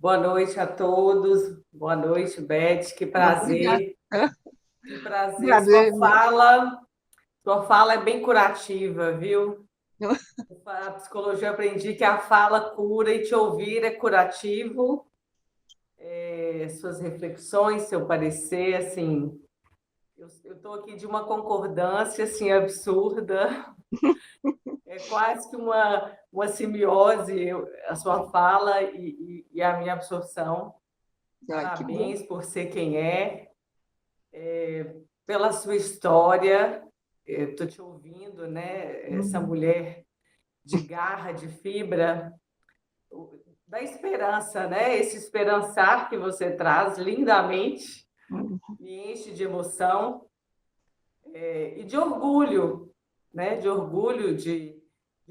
Boa noite a todos. Boa noite, Beth. Que Obrigada. prazer. Que prazer. Prazer, meu. Sua fala é bem curativa, viu? A psicologia eu aprendi que a fala cura e te ouvir é curativo. Suas reflexões, seu parecer, assim, eu estou aqui de uma concordância assim absurda. É quase que uma simbiose, a sua fala e a minha absorção. Ai, que bom. Parabéns por ser quem é. Pela sua história. Estou te ouvindo, né? Essa Uhum, mulher de garra, de fibra, da esperança, né? Esse esperançar que você traz lindamente, uhum. me enche de emoção, e de orgulho, né? De orgulho de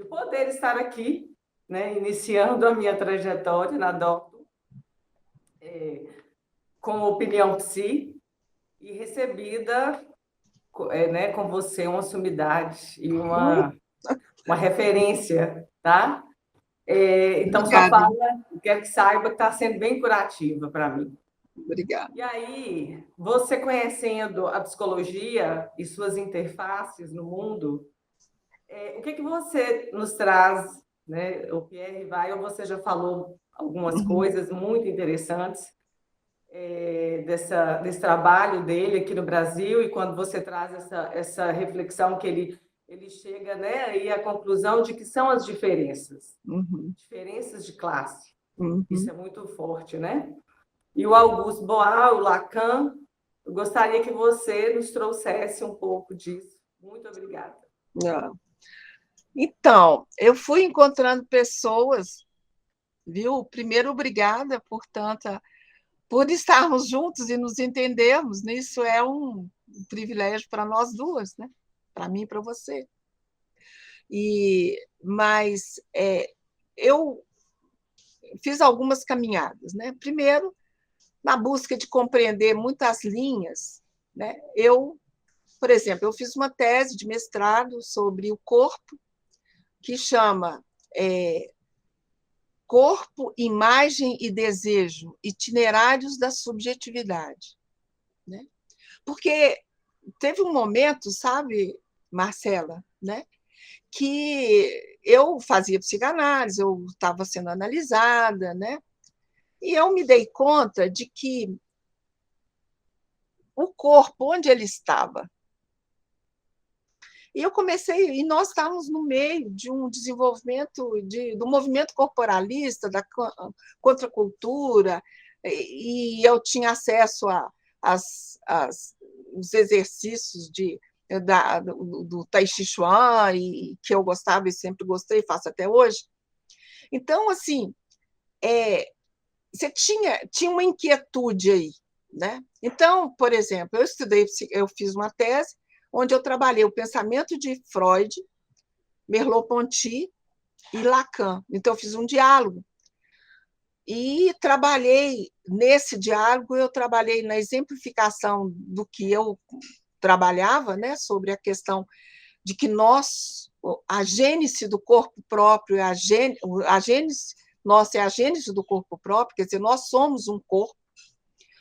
poder estar aqui, né? Iniciando a minha trajetória na DOC com opinião psi e recebida, né? Com você uma sumidade e uma referência, tá? Então, sua Obrigada, fala, quero que saiba que está sendo bem curativa para mim. obrigada. E aí, você conhecendo a psicologia e suas interfaces no mundo, o que que você nos traz, né? O Pierre vai, ou você já falou algumas Uhum. coisas muito interessantes desse trabalho dele aqui no Brasil, e quando você traz essa reflexão que ele chega, né, aí à conclusão de que são as diferenças, Uhum, diferenças de classe. Isso uhum. é muito forte, né? E o Augusto Boal, o Lacan, eu gostaria que você nos trouxesse um pouco disso. Muito obrigada. Ah. Então, eu fui encontrando pessoas, viu? Primeiro, obrigada por estarmos juntos e nos entendermos. Né? Isso é um privilégio para nós duas, né? Para mim e para você. Mas eu fiz algumas caminhadas, né? Primeiro, na busca de compreender muitas linhas, né? Por exemplo, eu fiz uma tese de mestrado sobre o corpo, que chama Corpo, Imagem e Desejo, Itinerários da Subjetividade. Né? Porque teve um momento, sabe, Marcela, né, que eu fazia psicanálise, eu estava sendo analisada, né, e eu me dei conta de que o corpo, onde ele estava, e eu comecei, e nós estávamos no meio de um desenvolvimento do movimento corporalista, da contracultura, e eu tinha acesso os exercícios do Tai Chi Chuan, e que eu gostava e sempre gostei, faço até hoje. Então, assim, você tinha uma inquietude aí, né? Então, por exemplo, eu fiz uma tese onde eu trabalhei o pensamento de Freud, Merleau-Ponty e Lacan. Então, eu fiz um diálogo e trabalhei nesse diálogo, eu trabalhei na exemplificação do que eu trabalhava, né, sobre a questão de que a gênese do corpo próprio, a gênese nossa é a gênese do corpo próprio, quer dizer, nós somos um corpo,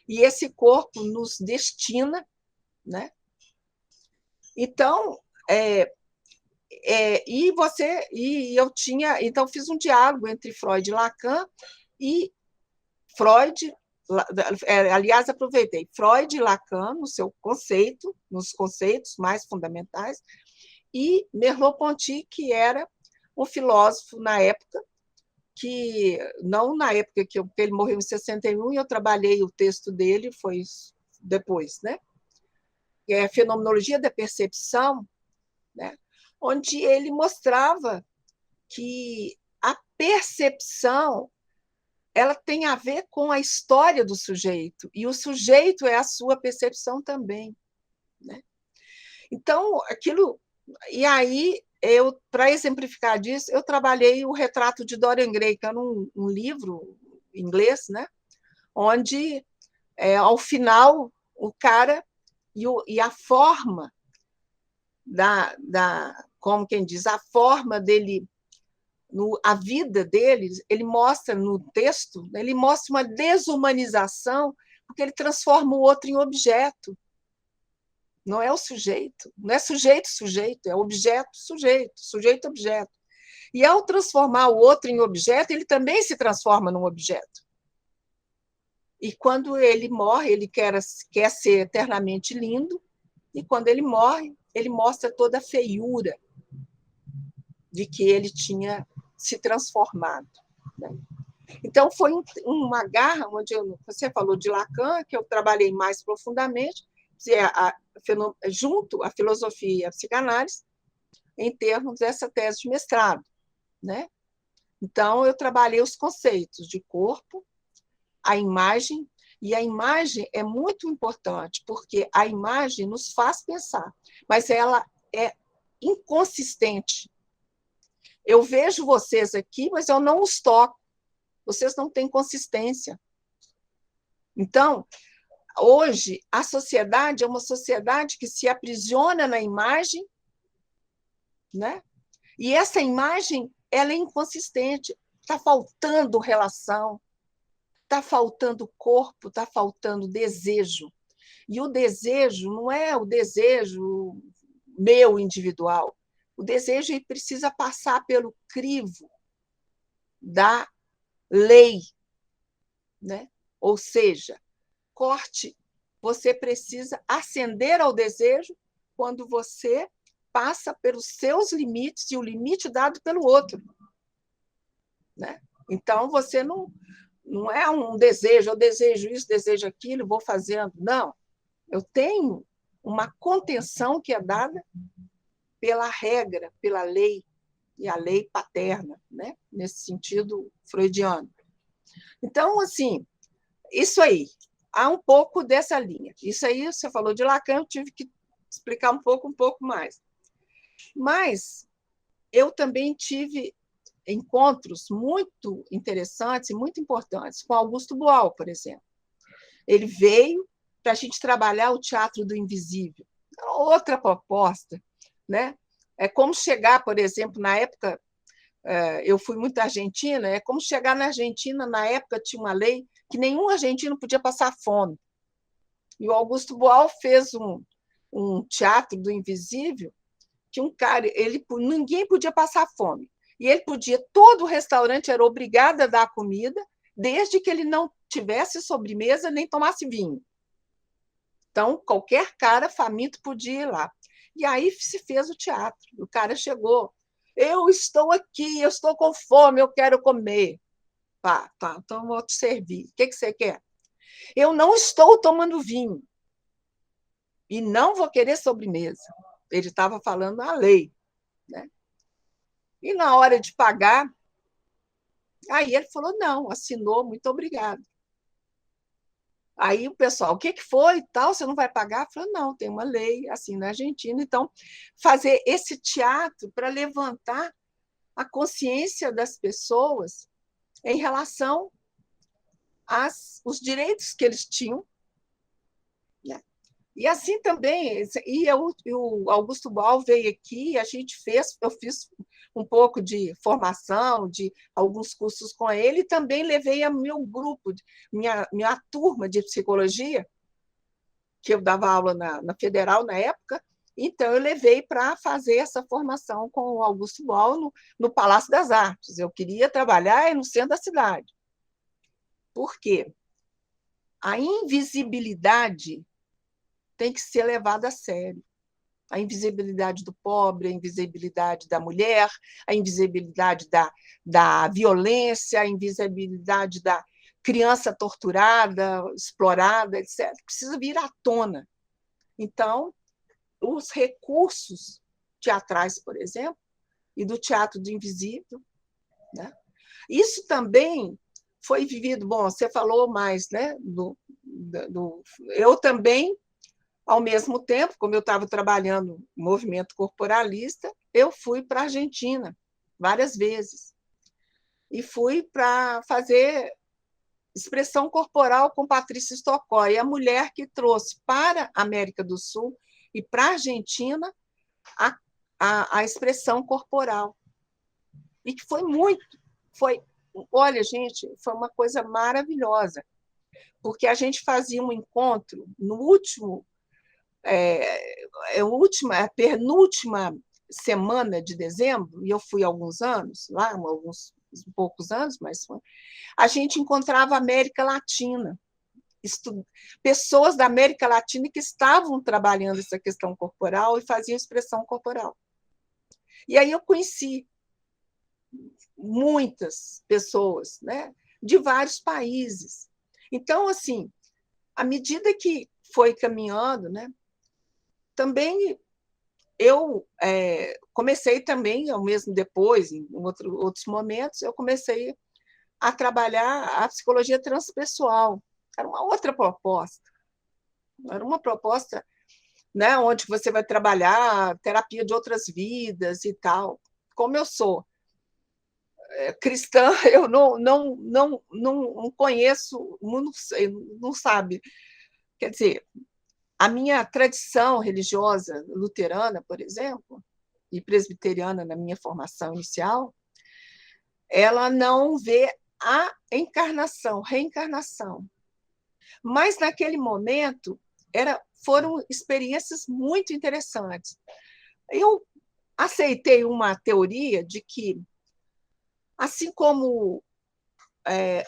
e esse corpo nos destina, né? Então, eu tinha, então fiz um diálogo entre Freud e Lacan, e Freud, aliás, aproveitei Freud e Lacan no seu conceito, nos conceitos mais fundamentais, e Merleau-Ponty, que era um filósofo na época, que não na época que ele morreu em 61, e eu trabalhei o texto dele, foi depois, né? É a Fenomenologia da Percepção, né? Onde ele mostrava que a percepção ela tem a ver com a história do sujeito, e o sujeito é a sua percepção também. Né? Então, E aí, para exemplificar disso, eu trabalhei o retrato de Dorian Gray, que era um livro em inglês, né? Onde, ao final, o cara e a forma como quem diz, a forma dele a vida dele, ele mostra no texto, ele mostra uma desumanização, porque ele transforma o outro em objeto. Não é o sujeito, não é sujeito-sujeito, é objeto-sujeito, sujeito-objeto. E ao transformar o outro em objeto, ele também se transforma num objeto. E quando ele morre, ele quer ser eternamente lindo, e quando ele morre, ele mostra toda a feiura de que ele tinha se transformado. Né? Então, foi uma garra onde você falou de Lacan, que eu trabalhei mais profundamente, junto à filosofia e à psicanálise, em termos dessa tese de mestrado. Né? Então, eu trabalhei os conceitos de corpo, a imagem, e a imagem é muito importante, porque a imagem nos faz pensar, mas ela é inconsistente. Eu vejo vocês aqui, mas eu não os toco. Vocês não têm consistência. Então, hoje, a sociedade é uma sociedade que se aprisiona na imagem, né? E essa imagem ela é inconsistente. Está faltando relação, está faltando corpo, está faltando desejo. E o desejo não é o desejo meu individual. O desejo precisa passar pelo crivo da lei, né? Ou seja, corte, você precisa ascender ao desejo quando você passa pelos seus limites e o limite dado pelo outro. Né? Então, você não é um desejo, eu desejo isso, desejo aquilo, vou fazendo. Não, eu tenho uma contenção que é dada pela regra, pela lei, e a lei paterna, né? Nesse sentido freudiano. Então, assim, isso aí, há um pouco dessa linha. Isso aí, você falou de Lacan, eu tive que explicar um pouco mais. Mas eu também tive encontros muito interessantes e muito importantes com Augusto Boal, por exemplo. Ele veio para a gente trabalhar o teatro do invisível. Outra proposta, né? É como chegar, por exemplo, na época, eu fui muito à Argentina, é como chegar na Argentina, na época tinha uma lei que nenhum argentino podia passar fome. E o Augusto Boal fez um teatro do invisível que ninguém podia passar fome. E ele podia, todo o restaurante era obrigado a dar comida, desde que ele não tivesse sobremesa nem tomasse vinho. Então, qualquer cara faminto podia ir lá. E aí se fez o teatro. O cara chegou, eu estou aqui, eu estou com fome, eu quero comer. Tá, então eu vou te servir. O que você quer? Eu não estou tomando vinho e não vou querer sobremesa. Ele estava falando a lei. Né? E na hora de pagar, aí ele falou, não, assinou, muito obrigado. Aí o pessoal, o que foi tal? Você não vai pagar? Eu falei, não, tem uma lei assim na Argentina. Então, fazer esse teatro para levantar a consciência das pessoas em relação aos direitos que eles tinham. Né? E assim também, o Augusto Boal veio aqui, eu fiz um pouco de formação, de alguns cursos com ele, e também levei a meu grupo, minha turma de psicologia, que eu dava aula na Federal na época, então eu levei para fazer essa formação com o Augusto Boal no Palácio das Artes. Eu queria trabalhar no centro da cidade. Por quê? A invisibilidade tem que ser levada a sério. A invisibilidade do pobre, a invisibilidade da mulher, a invisibilidade da violência, a invisibilidade da criança torturada, explorada, etc. Precisa vir à tona. Então, os recursos teatrais, por exemplo, e do teatro do invisível, né? Isso também foi vivido. Bom, você falou mais, né? Eu também, ao mesmo tempo, como eu estava trabalhando no movimento corporalista, eu fui para a Argentina várias vezes. E fui para fazer expressão corporal com Patrícia Stocoy, a mulher que trouxe para a América do Sul e para a Argentina a expressão corporal. e que foi muito, foi, olha, gente, foi uma coisa maravilhosa, porque a gente fazia um encontro no último, a penúltima semana de dezembro, e eu fui há alguns anos, lá, alguns poucos anos, mas a gente encontrava a América Latina, pessoas da América Latina que estavam trabalhando essa questão corporal e faziam expressão corporal. E aí eu conheci muitas pessoas, né, de vários países. Então, assim, à medida que foi caminhando, né, também eu comecei também, ao mesmo depois, em outros momentos, eu comecei a trabalhar a psicologia transpessoal. Era uma outra proposta. Era uma proposta, né, onde você vai trabalhar terapia de outras vidas e tal. Como eu sou cristã, eu não conheço, não sei, não sabe. Quer dizer, a minha tradição religiosa luterana, por exemplo, e presbiteriana na minha formação inicial, ela não vê a encarnação, reencarnação. Mas, naquele momento, foram experiências muito interessantes. Eu aceitei uma teoria de que, assim como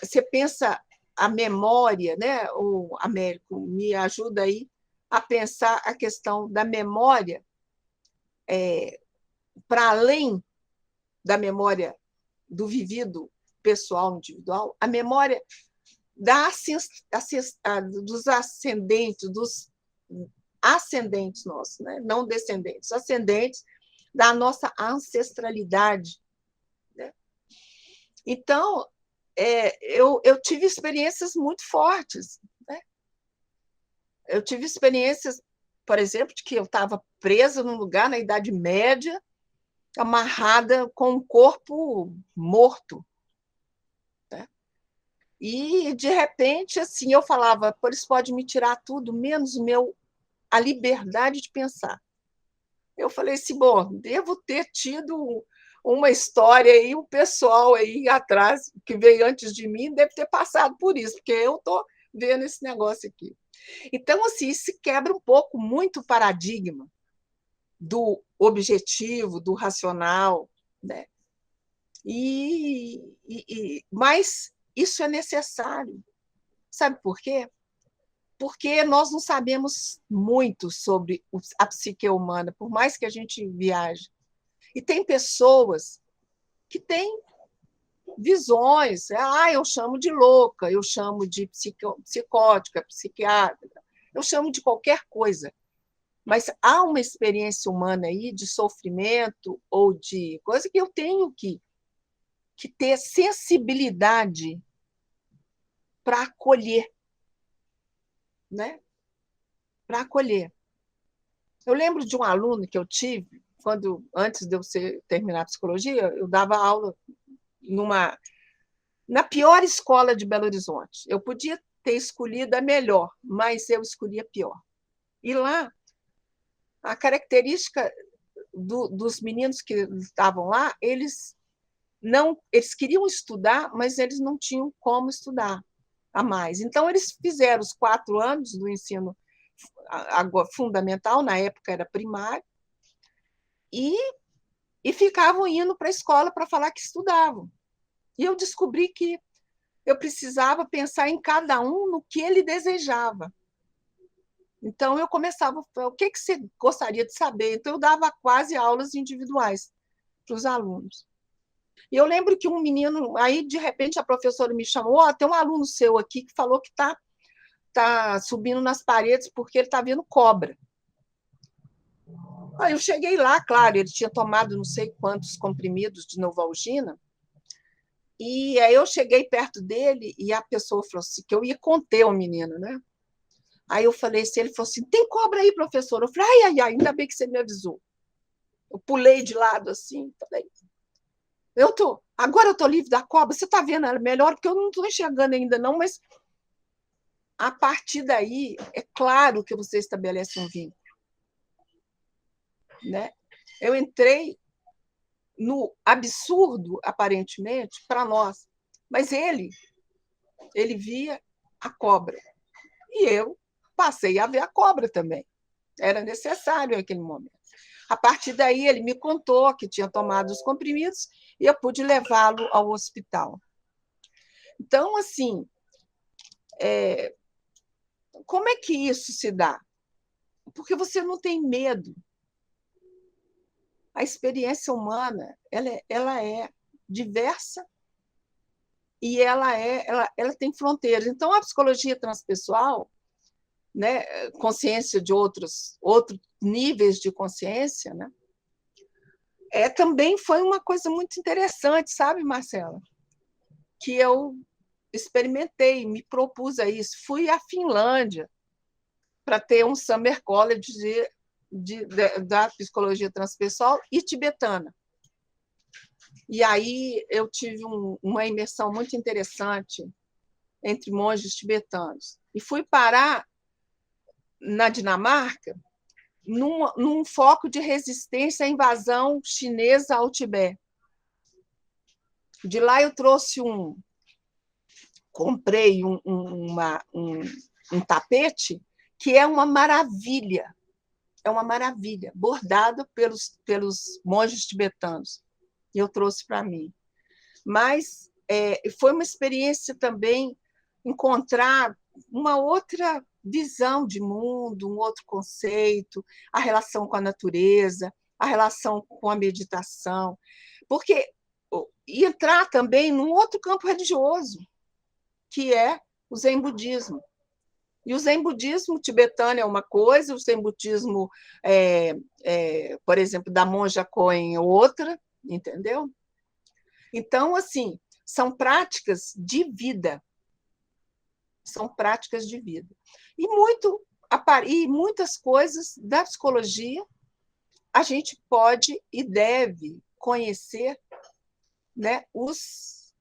você pensa a memória, né? O Américo me ajuda aí a pensar a questão da memória para além da memória do vivido pessoal, individual, a memória dos ascendentes nossos, né? Não descendentes, ascendentes da nossa ancestralidade. Né? Então, eu tive experiências muito fortes. Né? Eu tive experiências, por exemplo, de que eu estava presa num lugar na Idade Média, amarrada com um corpo morto. Né? E, de repente, assim, eu falava, por isso pode me tirar tudo, menos a liberdade de pensar. Eu falei assim, bom, devo ter tido uma história aí, um pessoal aí atrás, que veio antes de mim, deve ter passado por isso, porque eu estou vendo esse negócio aqui. Então, assim, isso quebra um pouco muito o paradigma do objetivo, do racional, né? Mas isso é necessário. Sabe por quê? Porque nós não sabemos muito sobre a psique humana, por mais que a gente viaje. E tem pessoas que têm visões. Eu chamo de louca, eu chamo de psicótica, psiquiatra, eu chamo de qualquer coisa. Mas há uma experiência humana aí de sofrimento ou de coisa que eu tenho que ter sensibilidade para acolher, né? Para acolher. Eu lembro de um aluno que eu tive, antes de eu terminar a psicologia, eu dava aula na pior escola de Belo Horizonte. Eu podia ter escolhido a melhor, mas eu escolhi a pior. E lá, a característica dos meninos que estavam lá, eles queriam estudar, mas eles não tinham como estudar a mais. Então, eles fizeram os 4 anos do ensino fundamental, na época era primário, e ficavam indo para a escola para falar que estudavam. E eu descobri que eu precisava pensar em cada um no que ele desejava. Então, eu começava a falar, o que você gostaria de saber? Então, eu dava quase aulas individuais para os alunos. E eu lembro que um menino, aí, de repente, a professora me chamou, tem um aluno seu aqui que falou que está subindo nas paredes porque ele está vendo cobra. Aí eu cheguei lá, claro, ele tinha tomado não sei quantos comprimidos de Novalgina, e aí eu cheguei perto dele e a pessoa falou assim, que eu ia conter o menino, né? Aí eu falei assim, ele falou assim, tem cobra aí, professor? Eu falei, ai, ainda bem que você me avisou. Eu pulei de lado assim, falei, agora eu estou livre da cobra, você está vendo ela melhor, porque eu não estou enxergando ainda não, mas a partir daí, é claro que você estabelece um vínculo. Né? Eu entrei no absurdo, aparentemente, para nós. Mas ele via a cobra. E eu passei a ver a cobra também. Era necessário naquele momento. A partir daí, ele me contou que tinha tomado os comprimidos e eu pude levá-lo ao hospital. Então, assim, como é que isso se dá? Porque você não tem medo. A experiência humana ela é diversa e ela tem fronteiras. Então, a psicologia transpessoal, né, consciência de outros níveis de consciência, né, também foi uma coisa muito interessante, sabe, Marcela? Que eu experimentei, me propus a isso. Fui à Finlândia para ter um Summer College da psicologia transpessoal e tibetana. E aí eu tive uma imersão muito interessante entre monges tibetanos. E fui parar na Dinamarca num foco de resistência à invasão chinesa ao Tibete. De lá eu comprei um tapete que é uma maravilha, bordado pelos monges tibetanos. E eu trouxe para mim. Mas foi uma experiência também encontrar uma outra visão de mundo, um outro conceito, a relação com a natureza, a relação com a meditação, porque entrar também num outro campo religioso, que é o Zen budismo. E o Zen budismo tibetano é uma coisa, o Zen budismo, por exemplo, da monja Koen é outra, entendeu? Então, assim, são práticas de vida. São práticas de vida. E muitas coisas da psicologia a gente pode e deve conhecer, né, os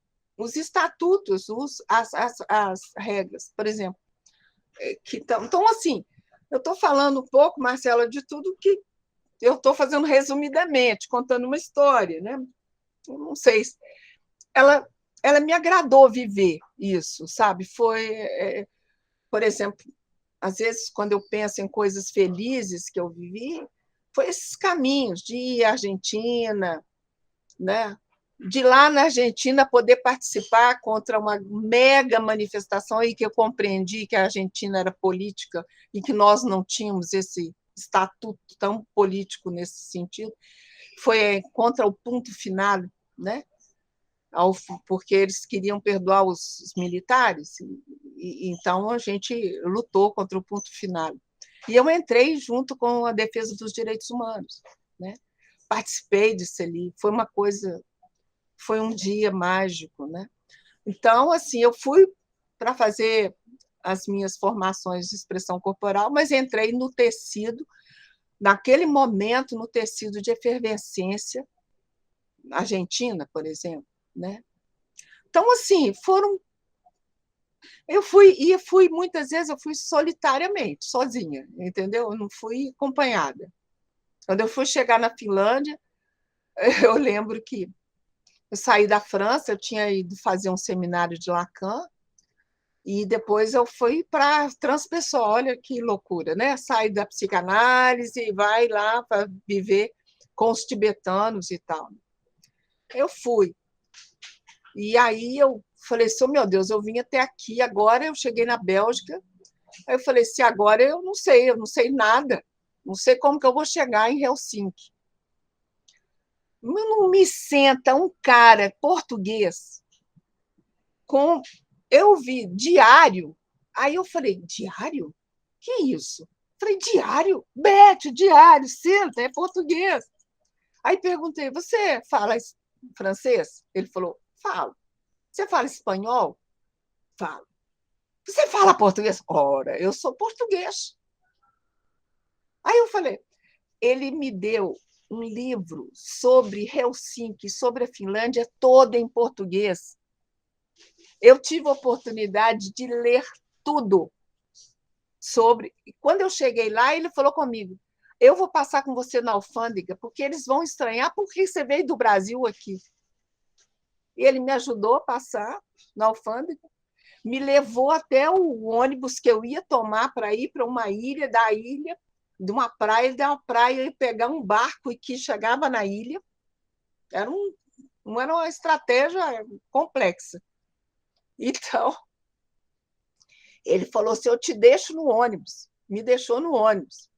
estatutos, as regras, por exemplo. Então, assim, eu estou falando um pouco, Marcela, de tudo que eu estou fazendo resumidamente, contando uma história, né? Eu não sei, ela me agradou viver isso, sabe? Por exemplo, às vezes, quando eu penso em coisas felizes que eu vivi, foi esses caminhos de ir à Argentina, né? De lá na Argentina poder participar contra uma mega manifestação e que eu compreendi que a Argentina era política e que nós não tínhamos esse estatuto tão político nesse sentido, foi contra o ponto final, né? Porque eles queriam perdoar os militares, então a gente lutou contra o ponto final. E eu entrei junto com a defesa dos direitos humanos, né? Participei disso ali, foi um dia mágico, né? Então, assim, eu fui para fazer as minhas formações de expressão corporal, mas entrei no tecido, naquele momento, no tecido de efervescência argentina, por exemplo, né? Então, assim, fui muitas vezes, eu fui solitariamente, sozinha, entendeu? Eu não fui acompanhada. Quando eu fui chegar na Finlândia, eu lembro que eu saí da França, eu tinha ido fazer um seminário de Lacan, e depois eu fui para transpessoal, olha que loucura, né? Sai da psicanálise e vai lá para viver com os tibetanos e tal. Eu fui. E aí eu falei assim, oh, meu Deus, eu vim até aqui, agora eu cheguei na Bélgica, aí eu falei assim, agora eu não sei nada, não sei como que eu vou chegar em Helsinki. Não me senta um cara português com... Eu vi diário, aí eu falei, diário? Que isso? Falei, diário? Bete, diário, senta, é português. Aí perguntei, você fala francês? Ele falou, falo. Você fala espanhol? Falo. Você fala português? Ora, eu sou português. Aí eu falei, ele me deu um livro sobre Helsinki, sobre a Finlândia, toda em português. Eu tive a oportunidade de ler tudo sobre. E quando eu cheguei lá, ele falou comigo, eu vou passar com você na alfândega, porque eles vão estranhar por que você veio do Brasil aqui. E ele me ajudou a passar na alfândega, me levou até o ônibus que eu ia tomar para ir para uma ilha, da ilha, de uma praia, e pegar um barco e que chegava na ilha. Não era uma estratégia complexa. Então, ele falou assim: eu te deixo no ônibus. Me deixou no ônibus.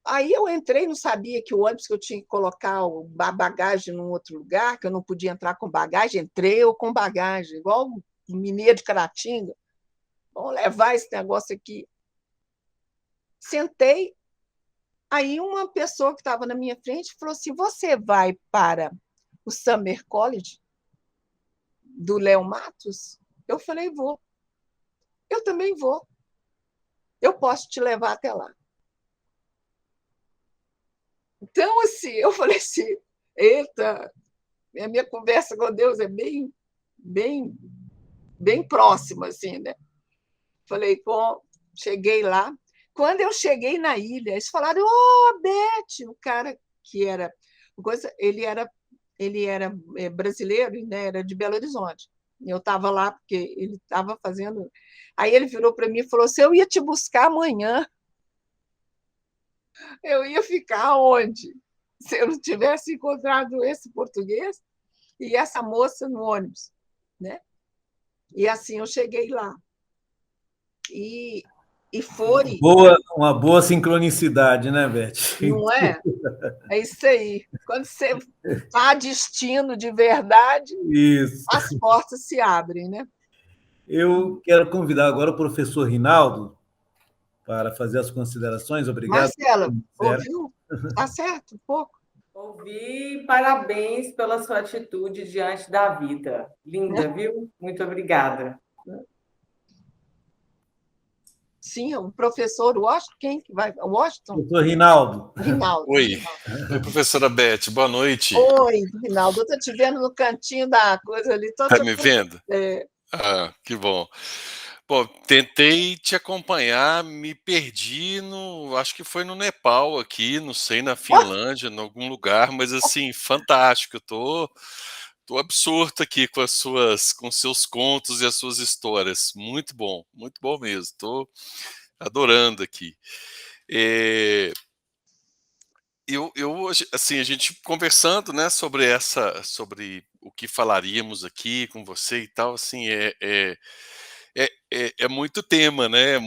Aí eu entrei, não sabia que o ônibus que eu tinha que colocar a bagagem num outro lugar, que eu não podia entrar com bagagem. Entrei eu com bagagem, igual um mineiro de Caratinga. Vamos levar esse negócio aqui. Sentei, aí uma pessoa que estava na minha frente falou assim: você vai para o Summer College do Léo Matos? Eu falei: vou. Eu também vou. Eu posso te levar até lá. Então, assim, eu falei assim: eita, a minha conversa com Deus é bem, bem próxima, assim, né? Falei: bom, cheguei lá. Quando eu cheguei na ilha, eles falaram: oh, Beth, o cara que era coisa, ele era brasileiro, né? Era de Belo Horizonte. Eu estava lá porque ele estava fazendo. Aí ele virou para mim e falou assim: eu ia te buscar amanhã. Eu ia ficar onde? Se eu não tivesse encontrado esse português e essa moça no ônibus, né? E assim eu cheguei lá. E, e foi, Uma boa sincronicidade, né, Beth? não é? É isso aí. Quando você está destino de verdade, Isso. as portas se abrem, né? Eu quero convidar agora o professor Rinaldo para fazer as considerações. Obrigado. Marcela, ouviu? Está certo, um pouco. Ouvi, parabéns pela sua atitude diante da vida. Linda, viu? Muito obrigada. Sim, o professor Washington, quem que vai? Washington? Professor Rinaldo. Rinaldo. Oi. Oi, professora Beth, boa noite. Oi, Rinaldo, eu estou te vendo no cantinho da coisa ali. Tá me vendo? É. Ah, que bom. Bom, tentei te acompanhar, me perdi acho que foi no Nepal aqui, não sei, na Finlândia, em algum lugar, mas assim, fantástico. Tô absorto aqui com seus contos e as suas histórias. Muito bom mesmo. Tô adorando aqui. É, assim, a gente conversando, né, sobre o que falaríamos aqui com você e tal, assim, é muito tema, né?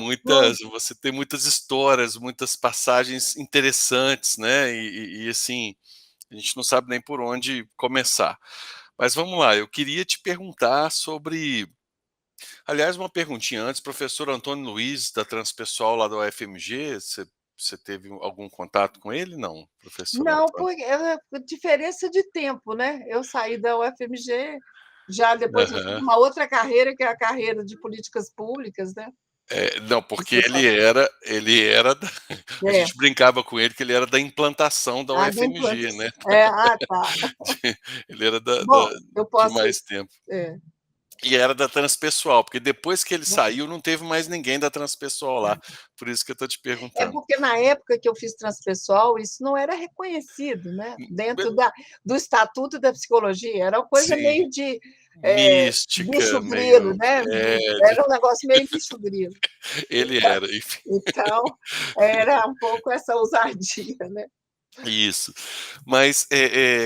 Você tem muitas histórias, muitas passagens interessantes, né? Assim, a gente não sabe nem por onde começar. Mas vamos lá, eu queria te perguntar sobre. Aliás, uma perguntinha antes, professor Antônio Luiz, da Transpessoal lá da UFMG, você teve algum contato com ele? Não, professor Não, Antônio? porque é diferença de tempo, né? Eu saí da UFMG, já depois eu fiz Aham. uma outra carreira, que é a carreira de políticas públicas, né? Não, porque Você sabe. a É, gente brincava com ele que ele era da implantação da a da UFMG, implantação. né? Tá. Ele era Bom, eu de posso. mais tempo. É, E era da Transpessoal, porque depois que ele saiu, não teve mais ninguém da Transpessoal lá. Por isso que eu estou te é perguntando. porque na época que eu fiz transpessoal, isso não era reconhecido, né? Dentro do Estatuto da Psicologia, era uma coisa Sim, meio de mística, bicho grilo, meio. né? Era um negócio meio bicho grilo. Ele era, enfim. Então, era um pouco essa ousadia, né? Isso. Mas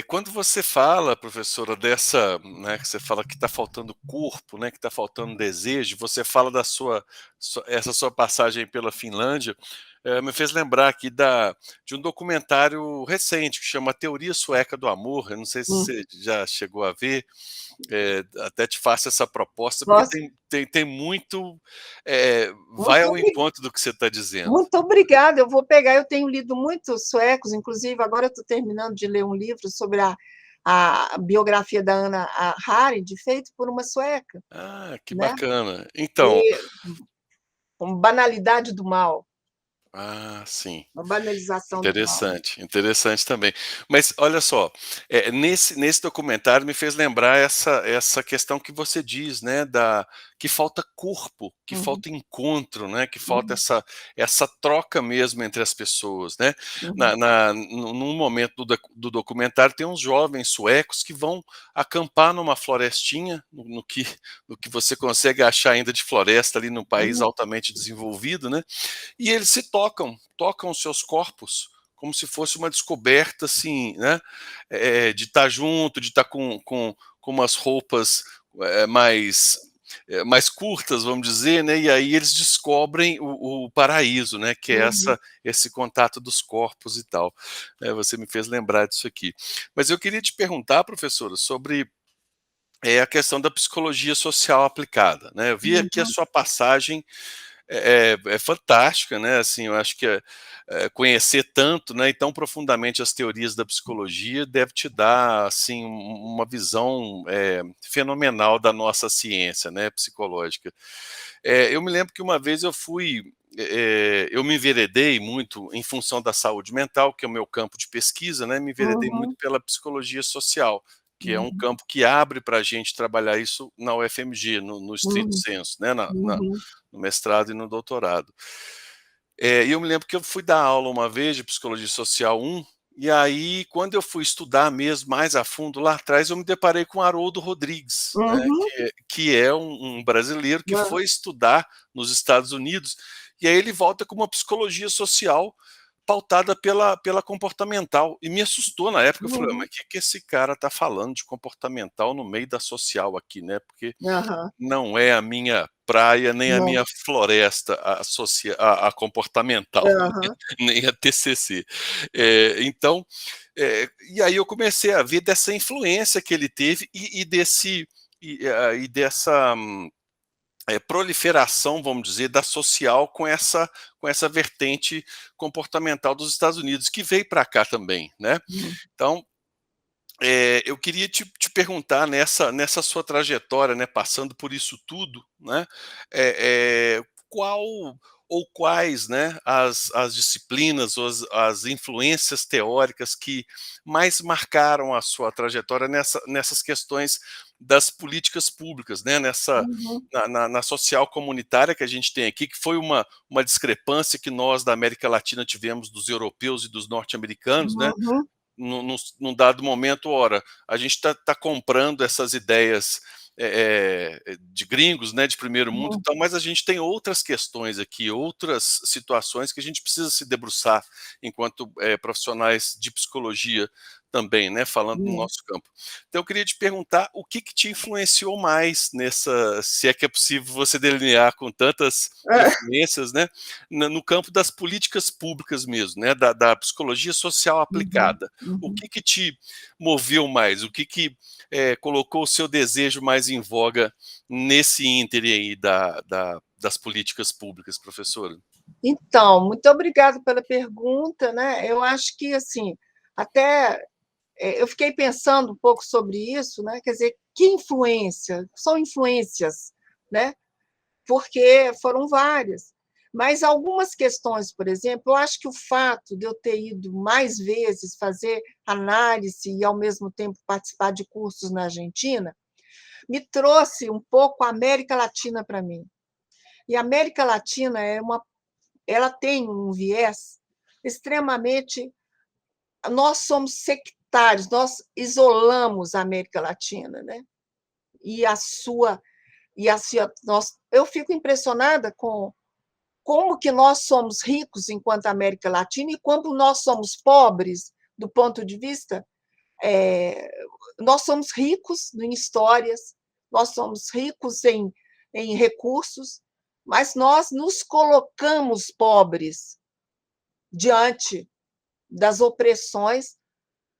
quando você fala, professora, dessa, né, que você fala que está faltando corpo, né, que está faltando desejo, você fala essa sua passagem pela Finlândia, me fez lembrar aqui de um documentário recente que chama Teoria Sueca do Amor. Eu não sei se Hum. você já chegou a ver. Até te faço essa proposta, porque Nossa, tem muito. Vai muito, ao encontro do que você está dizendo. muito obrigada. Eu vou pegar. Eu tenho lido muitos suecos, inclusive agora eu estou terminando de ler um livro sobre a biografia da Ana Arendt, feito por uma sueca, Ah, que né? bacana. Então, E, com Banalidade do Mal. Ah, sim. uma banalização do mal. Interessante, interessante também. Mas olha só, nesse documentário me fez lembrar essa questão que você diz, né, que falta corpo, que Uhum, falta encontro, né, que falta uhum, essa troca mesmo entre as pessoas, né. uhum, Num momento do documentário tem uns jovens suecos que vão acampar numa florestinha, no que você consegue achar ainda de floresta ali num país uhum, altamente desenvolvido, né, e eles se tocam os seus corpos como se fosse uma descoberta, assim, né, de estar junto, de estar com umas roupas mais curtas, vamos dizer, né, e aí eles descobrem o paraíso, né, que é uhum, esse contato dos corpos e tal. Você me fez lembrar disso aqui. Mas eu queria te perguntar, professora, sobre a questão da psicologia social aplicada, né? Eu vi aqui a uhum, sua passagem é fantástica, né? Assim, eu acho que conhecer tanto, né, e tão profundamente as teorias da psicologia deve te dar assim uma visão fenomenal da nossa ciência, né, psicológica. Eu me lembro que uma vez eu me enveredei muito em função da saúde mental, que é o meu campo de pesquisa, né? Me enveredei muito uhum, pela psicologia social, que é um uhum, campo que abre para a gente trabalhar isso na UFMG, no estrito uhum, senso, né? uhum, No mestrado e no doutorado. E eu me lembro que eu fui dar aula uma vez de Psicologia Social 1, e aí, quando eu fui estudar mesmo mais a fundo lá atrás, eu me deparei com Haroldo Rodrigues, né, uhum, que é um brasileiro que uhum, foi estudar nos Estados Unidos, e aí ele volta com uma psicologia social pautada pela comportamental. E me assustou na época, eu falei: "Ah, uhum, mas o que que esse cara está falando de comportamental no meio da social aqui, né?" Porque aham, não é a minha praia, nem a não, minha floresta a comportamental, aham, nem a TCC. Então, e aí eu comecei a ver dessa influência que ele teve e dessa proliferação, vamos dizer, da social com essa vertente comportamental dos Estados Unidos, que veio para cá também, né? uhum, Então, eu queria te perguntar nessa sua trajetória, né, passando por isso tudo, né, qual ou quais, né, as disciplinas ou as influências teóricas que mais marcaram a sua trajetória nessas questões das políticas públicas, né, uhum, na social comunitária que a gente tem aqui, que foi uma discrepância que nós da América Latina tivemos dos europeus e dos norte-americanos, né, uhum, num dado momento, ora, a gente está comprando essas ideias de gringos, né, de primeiro mundo, uhum, então, mas a gente tem outras questões aqui, outras situações que a gente precisa se debruçar enquanto profissionais de psicologia também, né, falando no uhum. nosso campo. Então, eu queria te perguntar o que te influenciou mais nessa, se é que é possível você delinear com tantas influências, né, no campo das políticas públicas mesmo, né, da psicologia social Uhum, aplicada. O uhum. que te moveu mais? O que colocou o seu desejo mais em voga nesse ínterim aí das políticas públicas, professora? Então, muito obrigada pela pergunta, né? Eu acho que assim, até eu fiquei pensando um pouco sobre isso, né? Quer dizer, que influência? São influências, né? Porque foram várias. Mas algumas questões, por exemplo, eu acho que o fato de eu ter ido mais vezes fazer análise e, ao mesmo tempo, participar de cursos na Argentina, me trouxe um pouco a América Latina para mim. E a América Latina ela tem um viés extremamente. Nós somos sectários, nós isolamos a América Latina, né? E a sua. Eu fico impressionada com como que nós somos ricos enquanto América Latina e como nós somos pobres do ponto de vista. É, nós somos ricos em histórias, nós somos ricos em recursos, mas nós nos colocamos pobres diante das opressões,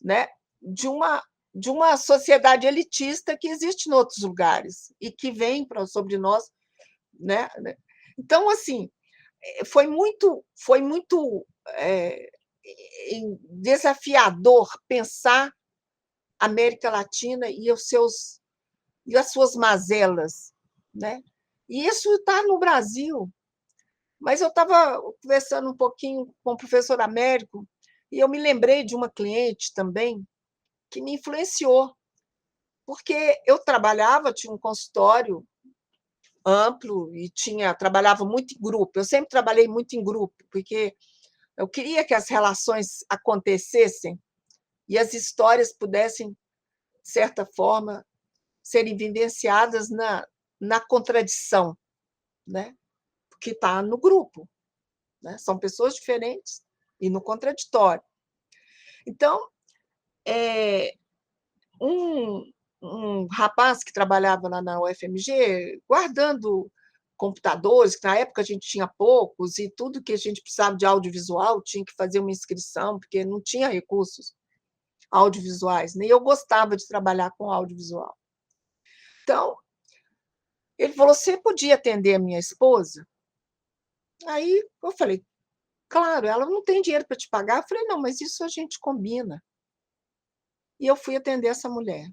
né, de uma sociedade elitista que existe em outros lugares e que vem sobre nós, né? Então, assim, foi muito é, desafiador pensar a América Latina e as suas mazelas, né? E isso está no Brasil. Mas eu estava conversando um pouquinho com o professor Américo e eu me lembrei de uma cliente também que me influenciou, porque eu trabalhava, tinha um consultório amplo e trabalhava muito em grupo. Eu sempre trabalhei muito em grupo, porque eu queria que as relações acontecessem e as histórias pudessem, de certa forma, serem vivenciadas na contradição, né? Que está no grupo, né? São pessoas diferentes e no contraditório. Então, um rapaz que trabalhava lá na UFMG, guardando computadores, que na época a gente tinha poucos, e tudo que a gente precisava de audiovisual tinha que fazer uma inscrição, porque não tinha recursos audiovisuais, nem eu gostava de trabalhar com audiovisual. Então, ele falou: você podia atender a minha esposa? Aí eu falei: claro, ela não tem dinheiro para te pagar. Eu falei: não, mas isso a gente combina. E eu fui atender essa mulher.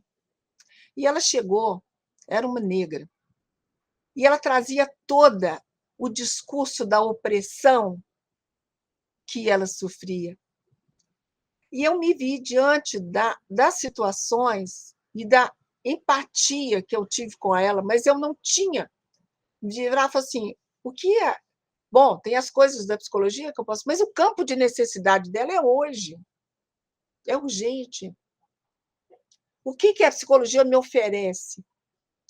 E ela chegou, era uma negra, e ela trazia toda o discurso da opressão que ela sofria. E eu me vi diante das situações e da empatia que eu tive com ela, mas eu não tinha de virar e falar assim, o que é? Bom, tem as coisas da psicologia que eu posso, mas o campo de necessidade dela é hoje, é urgente. O que a psicologia me oferece?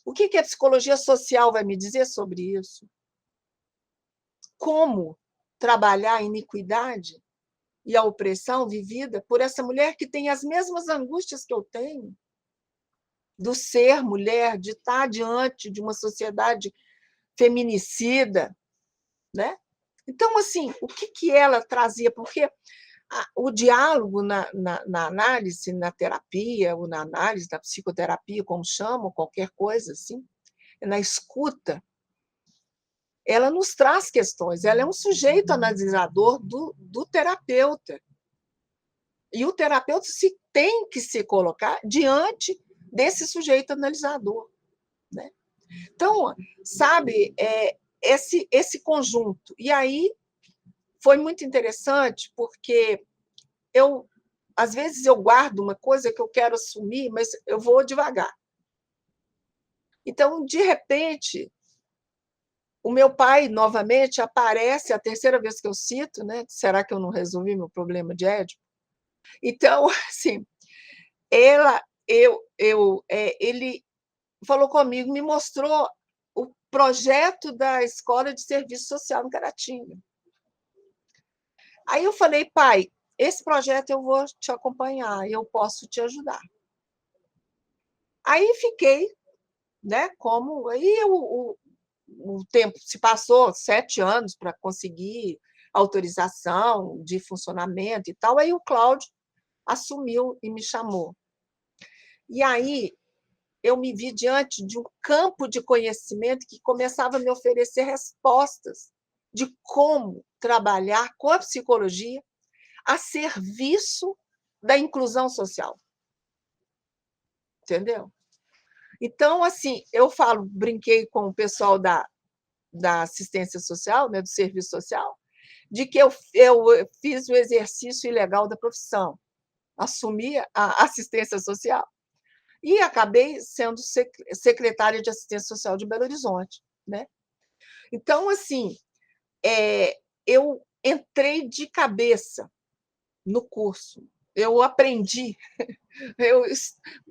O que a psicologia social vai me dizer sobre isso? Como trabalhar a iniquidade e a opressão vivida por essa mulher que tem as mesmas angústias que eu tenho, do ser mulher, de estar diante de uma sociedade feminicida, né? Então, assim, o que ela trazia? Porque o diálogo na análise, na terapia, ou na análise da psicoterapia, como chamam, qualquer coisa assim, na escuta, ela nos traz questões, ela é um sujeito analisador do terapeuta. E o terapeuta tem que se colocar diante desse sujeito analisador, né? Então, sabe, esse conjunto. E aí foi muito interessante, porque às vezes eu guardo uma coisa que eu quero assumir, mas eu vou devagar. Então, de repente, o meu pai, novamente, aparece, a terceira vez que eu cito, né? Será que eu não resolvi meu problema de Édipo? Então, assim, ele falou comigo, me mostrou o projeto da Escola de Serviço Social em Caratinga. Aí eu falei, pai, esse projeto eu vou te acompanhar, eu posso te ajudar. Aí fiquei, né? Aí o tempo se passou 7 anos para conseguir autorização de funcionamento e tal. Aí o Cláudio assumiu e me chamou. E aí eu me vi diante de um campo de conhecimento que começava a me oferecer respostas de como trabalhar com a psicologia a serviço da inclusão social. Entendeu? Então, assim, brinquei com o pessoal da assistência social, né, do serviço social, de que eu fiz o exercício ilegal da profissão, assumi a assistência social e acabei sendo secretária de assistência social de Belo Horizonte, né? Então, assim, eu entrei de cabeça no curso, eu aprendi,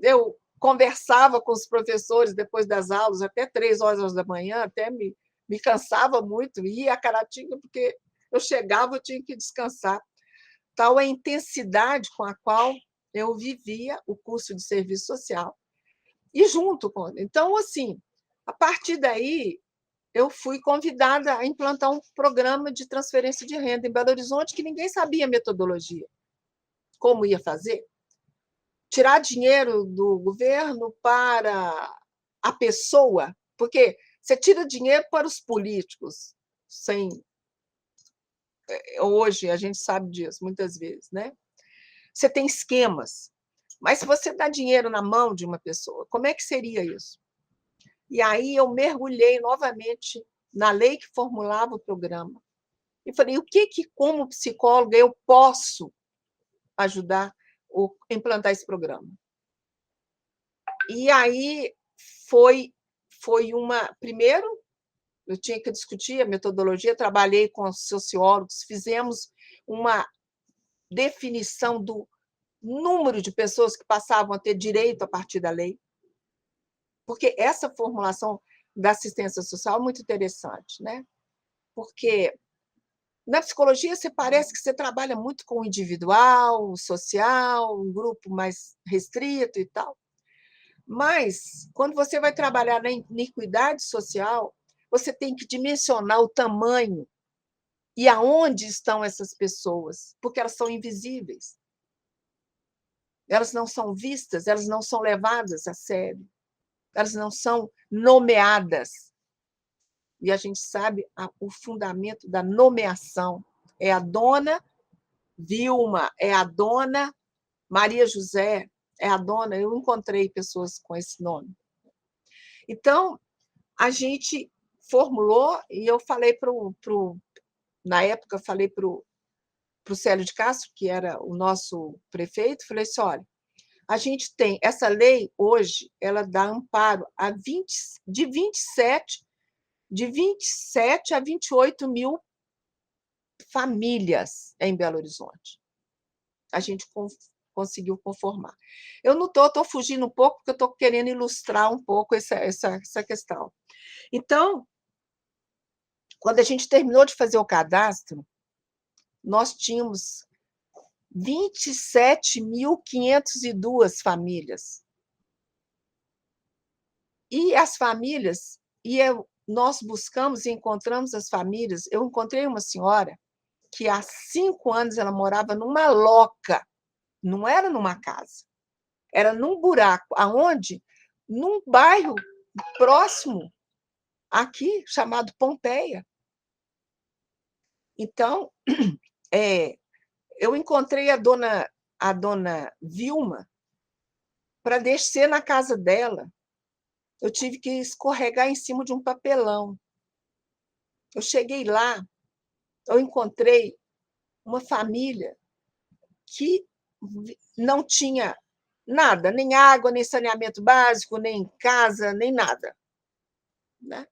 eu conversava com os professores depois das aulas, até 3 horas da manhã, até me cansava muito, ia a Caratinga, porque eu chegava, eu tinha que descansar. Tal a intensidade com a qual eu vivia o curso de serviço social. E junto com... Então, assim, a partir daí, eu fui convidada a implantar um programa de transferência de renda em Belo Horizonte que ninguém sabia a metodologia, como ia fazer. Tirar dinheiro do governo para a pessoa, porque você tira dinheiro para os políticos, hoje a gente sabe disso muitas vezes, né? Você tem esquemas, mas se você dá dinheiro na mão de uma pessoa, como é que seria isso? E aí eu mergulhei novamente na lei que formulava o programa, E falei, o que, como psicóloga, eu posso ajudar a implantar esse programa? E aí foi uma... Primeiro, eu tinha que discutir a metodologia, trabalhei com os sociólogos, fizemos uma definição do número de pessoas que passavam a ter direito a partir da lei, porque essa formulação da assistência social é muito interessante, né? Porque na psicologia você parece que você trabalha muito com o individual, o social, um grupo mais restrito e tal. Mas, quando você vai trabalhar na iniquidade social, você tem que dimensionar o tamanho e aonde estão essas pessoas, porque elas são invisíveis. Elas não são vistas, elas não são levadas a sério, elas não são nomeadas. E a gente sabe o fundamento da nomeação. É a dona Vilma, é a dona Maria José, é a dona... Eu encontrei pessoas com esse nome. Então, a gente formulou, e eu falei na época, eu falei para o Célio de Castro, que era o nosso prefeito, falei assim, olha, a gente tem essa lei hoje, ela dá amparo de 27 a 28 mil famílias em Belo Horizonte. A gente conseguiu conformar. Eu não estou fugindo um pouco, porque eu estou querendo ilustrar um pouco essa questão. Então, quando a gente terminou de fazer o cadastro, nós tínhamos 27.502 famílias. E as famílias, nós buscamos e encontramos as famílias. Eu encontrei uma senhora que há 5 anos ela morava numa loca, não era numa casa, era num buraco, aonde? Num bairro próximo aqui, chamado Pompeia. Então, eu encontrei a dona Vilma para descer na casa dela. Eu tive que escorregar em cima de um papelão. Eu cheguei lá, eu encontrei uma família que não tinha nada, nem água, nem saneamento básico, nem casa, nem nada, né?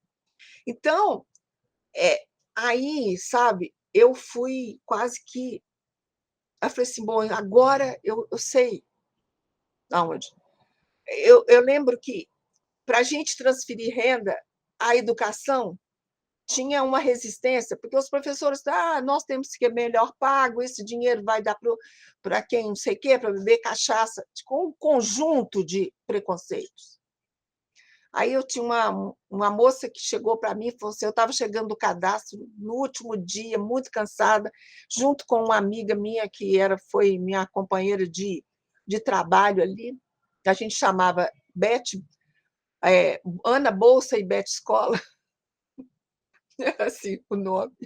Então, aí, sabe, eu fui quase que... Eu falei assim, bom, agora eu sei aonde. Eu lembro que, para a gente transferir renda, a educação tinha uma resistência, porque os professores, nós temos que ser melhor pago, esse dinheiro vai dar para quem não sei o quê, para beber cachaça, com um conjunto de preconceitos. Aí eu tinha uma moça que chegou para mim e falou assim, eu estava chegando do cadastro no último dia, muito cansada, junto com uma amiga minha que foi minha companheira de trabalho ali, que a gente chamava Ana Bolsa e Beth Escola, assim o nome.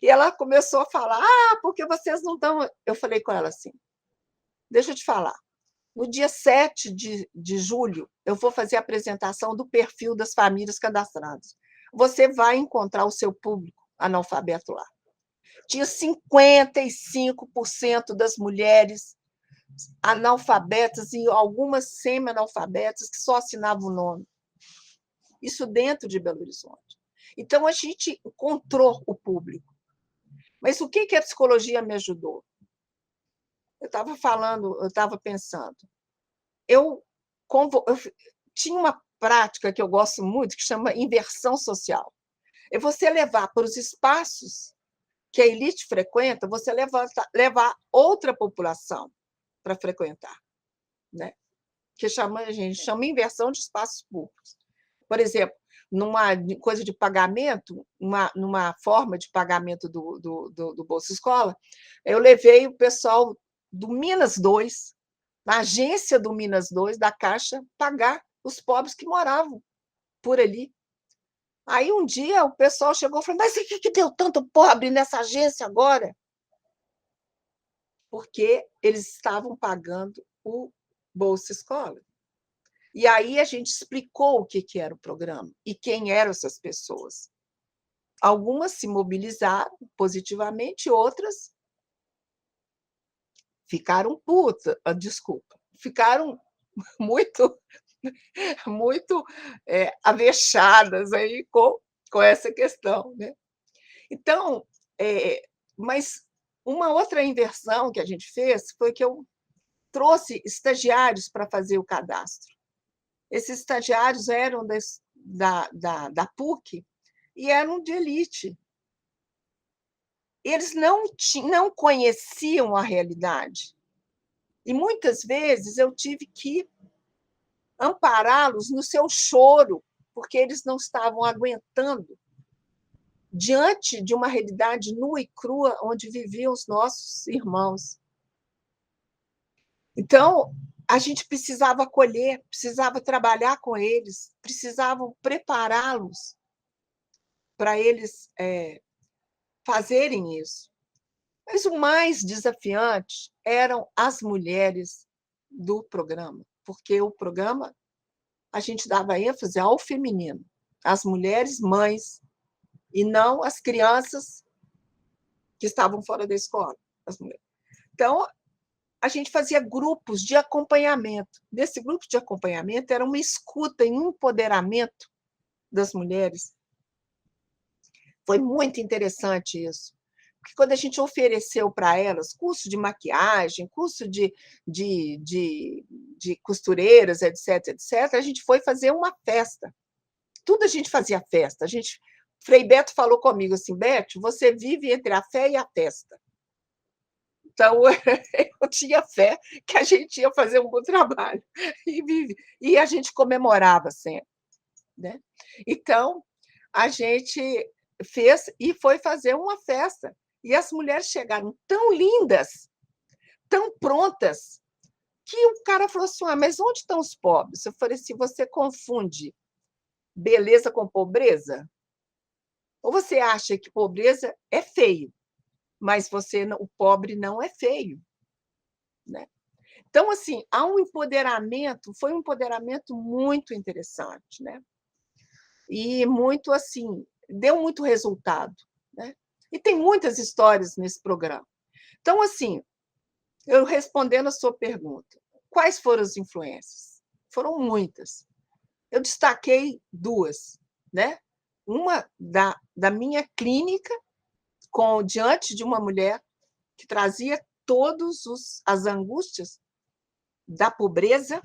E ela começou a falar, porque vocês não estão... Eu falei com ela assim, deixa eu te falar, no dia 7 de julho, eu vou fazer a apresentação do perfil das famílias cadastradas. Você vai encontrar o seu público analfabeto lá. Tinha 55% das mulheres analfabetas e algumas semi-analfabetas que só assinavam o nome. Isso dentro de Belo Horizonte. Então, a gente encontrou o público. Mas o que a psicologia me ajudou? Eu estava pensando. Eu tinha uma prática que eu gosto muito, que chama inversão social. É você levar para os espaços que a elite frequenta, você levar outra população para frequentar, né? Que a gente chama inversão de espaços públicos. Por exemplo, numa coisa de pagamento, numa forma de pagamento do Bolsa Escola, eu levei o pessoal do Minas 2, na agência do Minas 2, da Caixa, pagar os pobres que moravam por ali. Aí, um dia, o pessoal chegou e falou, mas o que deu tanto pobre nessa agência agora? Porque eles estavam pagando o Bolsa Escola. E aí a gente explicou o que era o programa e quem eram essas pessoas. Algumas se mobilizaram positivamente, outras ficaram desculpa, ficaram muito, muito avexadas aí com essa questão, né? Então, mas uma outra inversão que a gente fez foi que eu trouxe estagiários para fazer o cadastro. Esses estagiários eram da PUC e eram de elite. Eles não conheciam a realidade. E muitas vezes eu tive que ampará-los no seu choro, porque eles não estavam aguentando diante de uma realidade nua e crua onde viviam os nossos irmãos. Então, a gente precisava acolher, precisava trabalhar com eles, precisavam prepará-los para eles fazerem isso. Mas o mais desafiante eram as mulheres do programa, porque o programa a gente dava ênfase ao feminino, às mulheres mães, e não às crianças que estavam fora da escola. Então, a gente fazia grupos de acompanhamento. Nesse grupo de acompanhamento era uma escuta e um empoderamento das mulheres. Foi muito interessante isso. Porque quando a gente ofereceu para elas curso de maquiagem, curso de costureiras, etc., etc., a gente foi fazer uma festa. Tudo a gente fazia festa. Frei Beto falou comigo assim, Beth, você vive entre a fé e a festa. Então, eu tinha fé que a gente ia fazer um bom trabalho. E a gente comemorava sempre. Né? Então, a gente fez e foi fazer uma festa. E as mulheres chegaram tão lindas, tão prontas, que o cara falou assim, mas onde estão os pobres? Eu falei assim, você confunde beleza com pobreza? Ou você acha que pobreza é feio, mas o pobre não é feio? Né? Então, assim, há um empoderamento, foi um empoderamento muito interessante, né? E muito, assim, deu muito resultado, né? E tem muitas histórias nesse programa. Então, assim, eu respondendo a sua pergunta, quais foram as influências? Foram muitas. Eu destaquei duas, né? Uma da minha clínica, diante de uma mulher que trazia todas as angústias da pobreza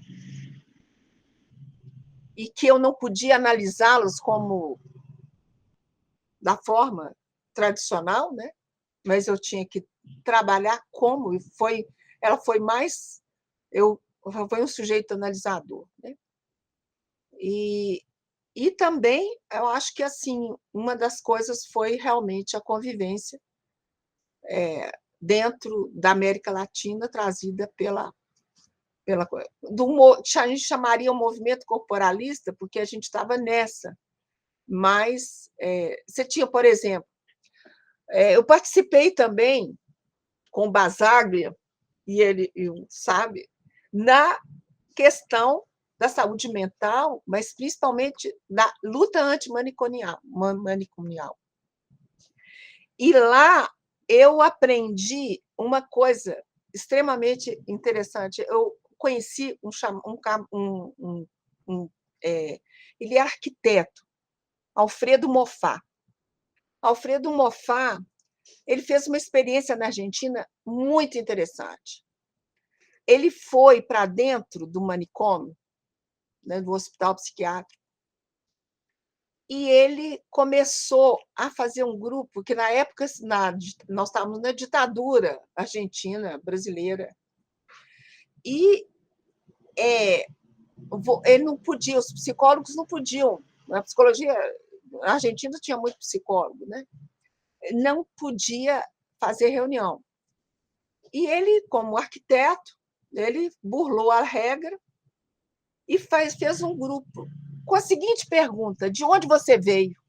e que eu não podia analisá-las como da forma tradicional, né? Mas eu tinha que trabalhar como, ela foi mais, foi um sujeito analisador, né? E também, eu acho que assim uma das coisas foi realmente a convivência dentro da América Latina, trazida a gente chamaria o movimento corporalista, porque a gente estava nessa. Mas você tinha, por exemplo, eu participei também com o Basaglia, e ele sabe, na questão da saúde mental, mas principalmente da luta antimanicomial. E lá eu aprendi uma coisa extremamente interessante. Eu conheci ele é arquiteto, Alfredo Moffat. Alfredo Moffat, ele fez uma experiência na Argentina muito interessante. Ele foi para dentro do manicômio, né, do hospital psiquiátrico, e ele começou a fazer um grupo, que na época nós estávamos na ditadura argentina, brasileira, e ele não podia, os psicólogos não podiam, a psicologia a argentina tinha muito psicólogo, né? Não podia fazer reunião. E ele, como arquiteto, ele burlou a regra e fez um grupo com a seguinte pergunta: de onde você veio?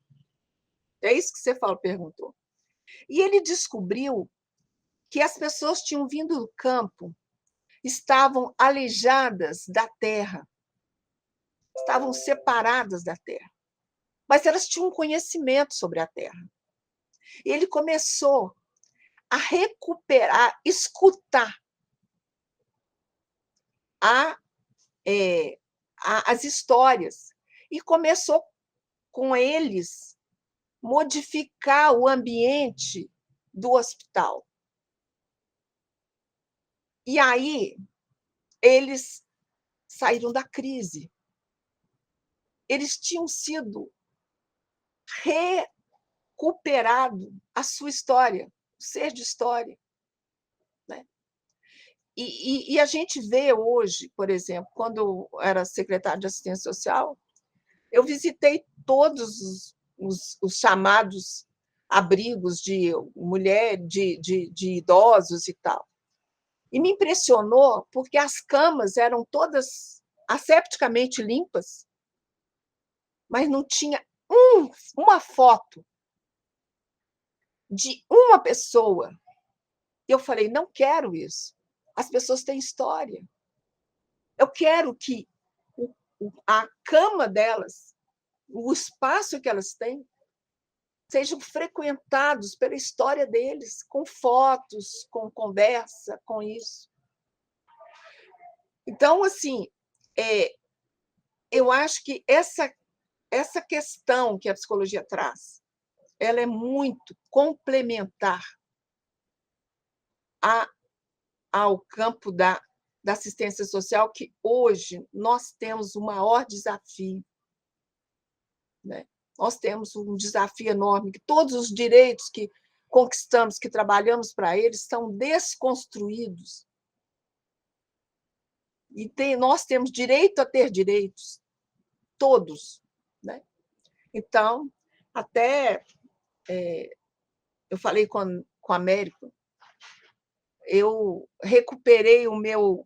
É isso que você perguntou. E ele descobriu que as pessoas tinham vindo do campo, estavam aleijadas da terra, estavam separadas da terra. mas elas tinham um conhecimento sobre a Terra. E ele começou a recuperar, escutar as histórias, e começou com eles modificar o ambiente do hospital. E aí eles saíram da crise. Eles tinham sido recuperado a sua história, o ser de história, né? E a gente vê hoje, por exemplo, quando eu era secretária de assistência social, eu visitei todos os chamados abrigos de mulher, de idosos e tal. E me impressionou porque as camas eram todas asepticamente limpas, mas não tinha uma foto de uma pessoa. Eu falei, não quero isso. As pessoas têm história. Eu quero que a cama delas, o espaço que elas têm, sejam frequentados pela história deles, com fotos, com conversa, com isso. Então, assim, eu acho que essa questão que a psicologia traz, ela é muito complementar ao campo da assistência social, que hoje nós temos o maior desafio, né? Nós temos um desafio enorme, que todos os direitos que conquistamos, que trabalhamos para eles, são desconstruídos. E nós temos direito a ter direitos, todos, né? Então, até eu falei com o Américo, eu recuperei o meu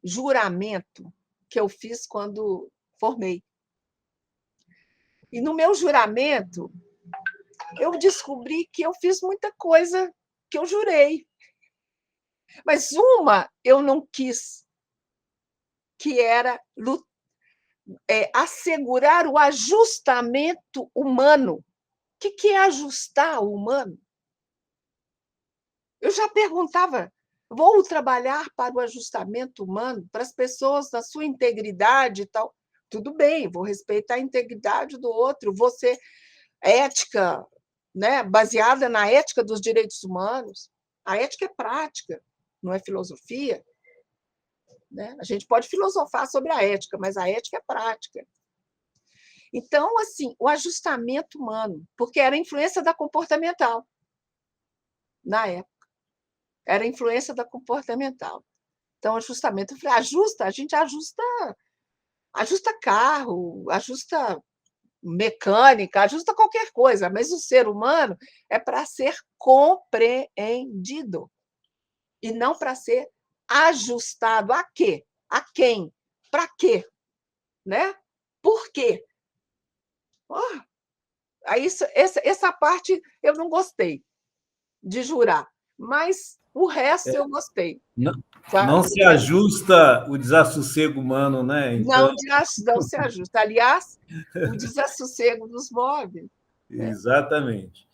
juramento que eu fiz quando formei. E no meu juramento, eu descobri que eu fiz muita coisa que eu jurei. Mas uma eu não quis, que era assegurar o ajustamento humano. O que é ajustar o humano? Eu já perguntava, vou trabalhar para o ajustamento humano, para as pessoas na sua integridade e tal. Tudo bem, vou respeitar a integridade do outro, vou ser ética, né, baseada na ética dos direitos humanos. A ética é prática, não é filosofia, né? A gente pode filosofar sobre a ética, mas a ética é prática. Então, assim, o ajustamento humano, porque era a influência da comportamental na época. Era a influência da comportamental. Então, ajustamento, eu falei, a gente ajusta carro, ajusta mecânica, ajusta qualquer coisa, mas o ser humano é para ser compreendido e não para ser ajustado. A quê? A quem? Para quê? Né? Por quê? Aí, essa parte eu não gostei de jurar, mas o resto eu gostei. Não se ajusta o desassossego humano, né? Então... Não se ajusta. Aliás, o desassossego nos move. Né? Exatamente.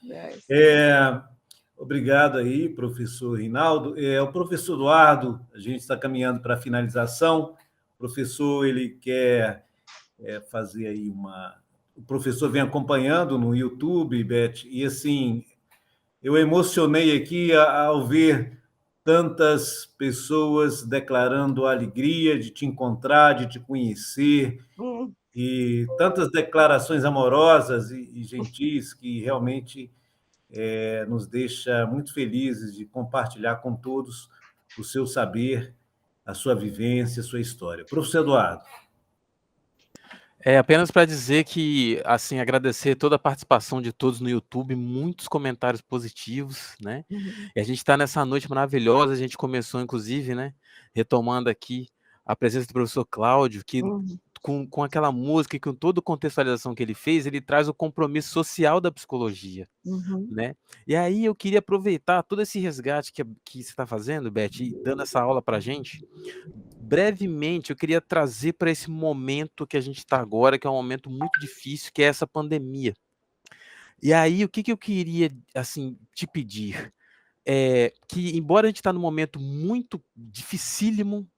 Obrigado aí, professor Rinaldo. O professor Eduardo, a gente está caminhando para a finalização. O professor ele quer fazer aí O professor vem acompanhando no YouTube, Beth, e assim, eu emocionei aqui ao ver tantas pessoas declarando a alegria de te encontrar, de te conhecer, e tantas declarações amorosas e gentis que realmente nos deixa muito felizes de compartilhar com todos o seu saber, a sua vivência, a sua história. Professor Eduardo. Apenas para dizer que, assim, agradecer toda a participação de todos no YouTube, muitos comentários positivos, né? E a gente está nessa noite maravilhosa, a gente começou, inclusive, né, retomando aqui a presença do professor Cláudio, que com aquela música e com toda a contextualização que ele fez, ele traz o compromisso social da psicologia, né? E aí eu queria aproveitar todo esse resgate que você está fazendo, Beth, e dando essa aula para a gente, brevemente, eu queria trazer para esse momento que a gente está agora, que é um momento muito difícil, que é essa pandemia. E aí, o que que eu queria, assim, te pedir? Que embora a gente está num momento muito dificílimo,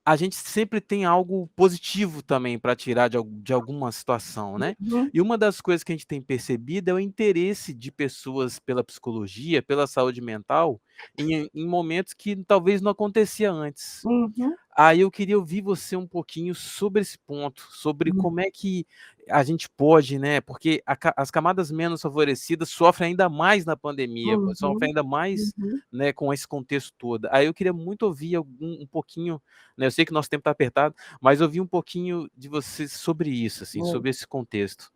a gente sempre tem algo positivo também para tirar de alguma situação, né. Uhum, E uma das coisas que a gente tem percebido é o interesse de pessoas pela psicologia, pela saúde mental, em momentos que talvez não acontecia antes. uhum, Aí eu queria ouvir você um pouquinho sobre esse ponto, sobre uhum, como é que a gente pode, né, porque as camadas menos favorecidas sofrem ainda mais na pandemia, sofrem uhum, ainda mais, uhum. né, com esse contexto todo. Aí eu queria muito ouvir um pouquinho, né, eu sei que nosso tempo está apertado, mas ouvir um pouquinho de você sobre isso, assim, sobre esse contexto.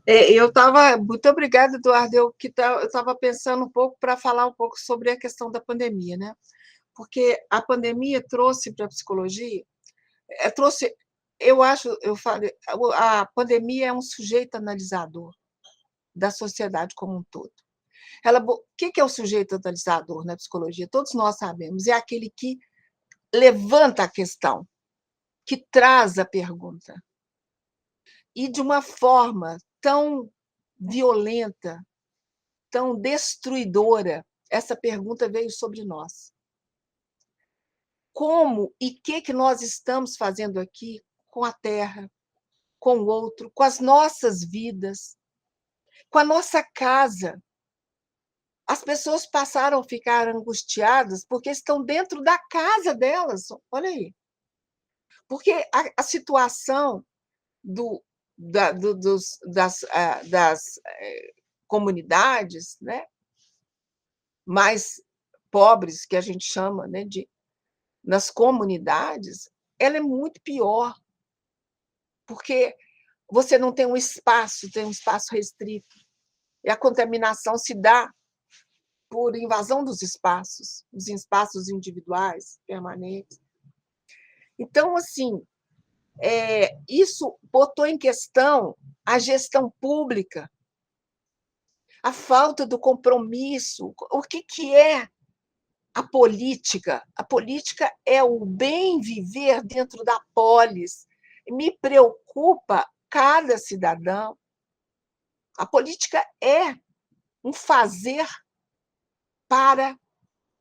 Eu estava. Muito obrigada, Eduardo. Eu estava pensando um pouco para falar um pouco sobre a questão da pandemia, né? Porque a pandemia trouxe para a psicologia, trouxe, eu acho, eu falei, a pandemia é um sujeito analisador da sociedade como um todo. O que é o sujeito analisador na psicologia? Todos nós sabemos, é aquele que levanta a questão, que traz a pergunta, e de uma forma tão violenta, tão destruidora, essa pergunta veio sobre nós. Como e que nós estamos fazendo aqui com a Terra, com o outro, com as nossas vidas, com a nossa casa? As pessoas passaram a ficar angustiadas porque estão dentro da casa delas. Olha aí. Porque a situação do, das comunidades, né, mais pobres, que a gente chama, né, nas comunidades, ela é muito pior, porque você não tem tem um espaço restrito, e a contaminação se dá por invasão dos espaços individuais, permanentes. Então, assim, isso botou em questão a gestão pública, a falta do compromisso. O que é a política? A política é o bem viver dentro da polis. Me preocupa cada cidadão. A política é um fazer para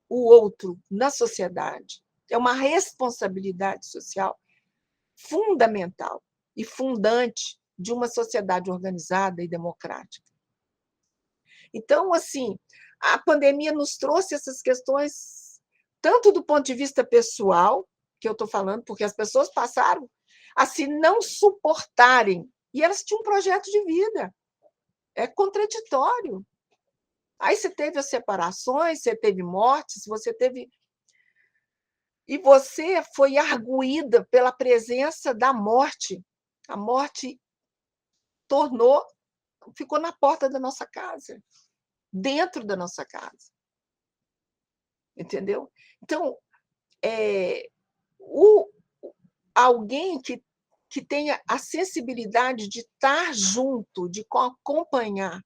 o outro na sociedade. É uma responsabilidade social fundamental e fundante de uma sociedade organizada e democrática. Então, assim, a pandemia nos trouxe essas questões, tanto do ponto de vista pessoal, que eu estou falando, porque as pessoas passaram a se não suportarem, e elas tinham um projeto de vida. É contraditório. Aí você teve as separações, você teve mortes, você teve. E você foi arguída pela presença da morte. A morte ficou na porta da nossa casa, dentro da nossa casa. Entendeu? Então, o, alguém que tenha a sensibilidade de estar junto, de acompanhar,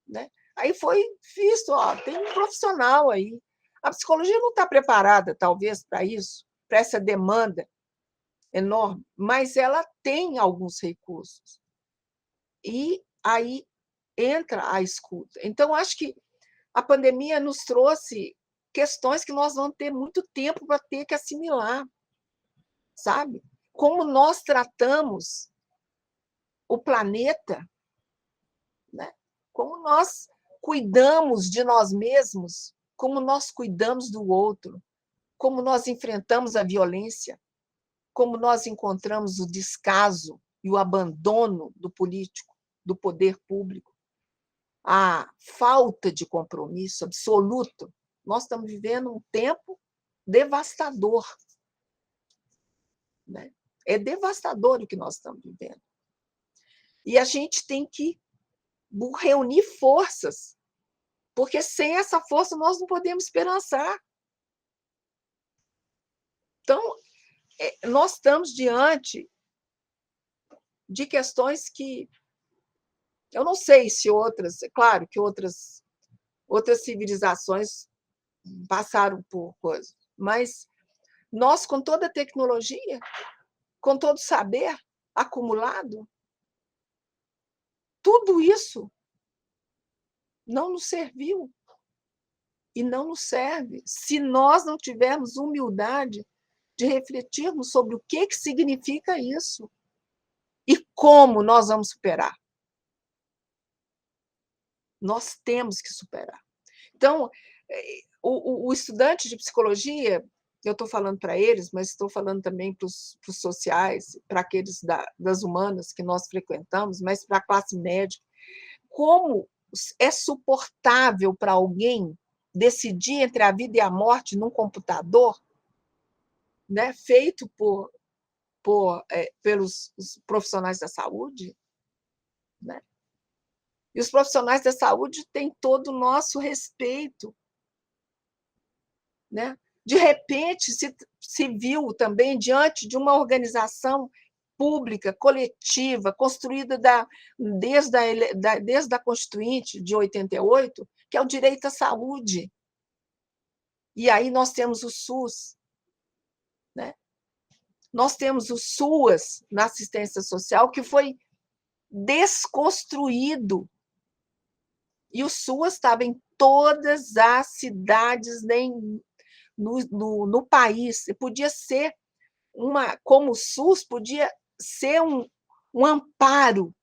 né? Aí foi visto, tem um profissional aí. A psicologia não está preparada, talvez, para isso, para essa demanda enorme, mas ela tem alguns recursos. E aí entra a escuta. Então, acho que a pandemia nos trouxe questões que nós vamos ter muito tempo para ter que assimilar, sabe? Como nós tratamos o planeta, né? Como nós cuidamos de nós mesmos, como nós cuidamos do outro, como nós enfrentamos a violência, como nós encontramos o descaso e o abandono do político, do poder público, a falta de compromisso absoluto. Nós estamos vivendo um tempo devastador, né? É devastador o que nós estamos vivendo. E a gente tem que reunir forças, porque sem essa força nós não podemos esperançar. Então, nós estamos diante de questões que eu não sei se outras, é claro que outras civilizações passaram por coisas, mas Nós, com toda a tecnologia, com todo o saber acumulado, tudo isso não nos serviu e não nos serve se nós não tivermos humildade de refletirmos sobre o que significa isso e como nós vamos superar. Nós temos que superar. Então, o estudante de psicologia, eu estou falando para eles, mas estou falando também para os sociais, para aqueles das humanas que nós frequentamos, mas para a classe média, como é suportável para alguém decidir entre a vida e a morte num computador, né, feito pelos profissionais da saúde, né? E os profissionais da saúde têm todo o nosso respeito, né? De repente, se viu também diante de uma organização pública, coletiva, construída desde a Constituinte de 88, que é o direito à saúde. E aí nós temos o SUS, né? Nós temos o SUAS na assistência social, que foi desconstruído. E o SUAS estava em todas as cidades no país. E podia ser como o SUS podia ser um amparo,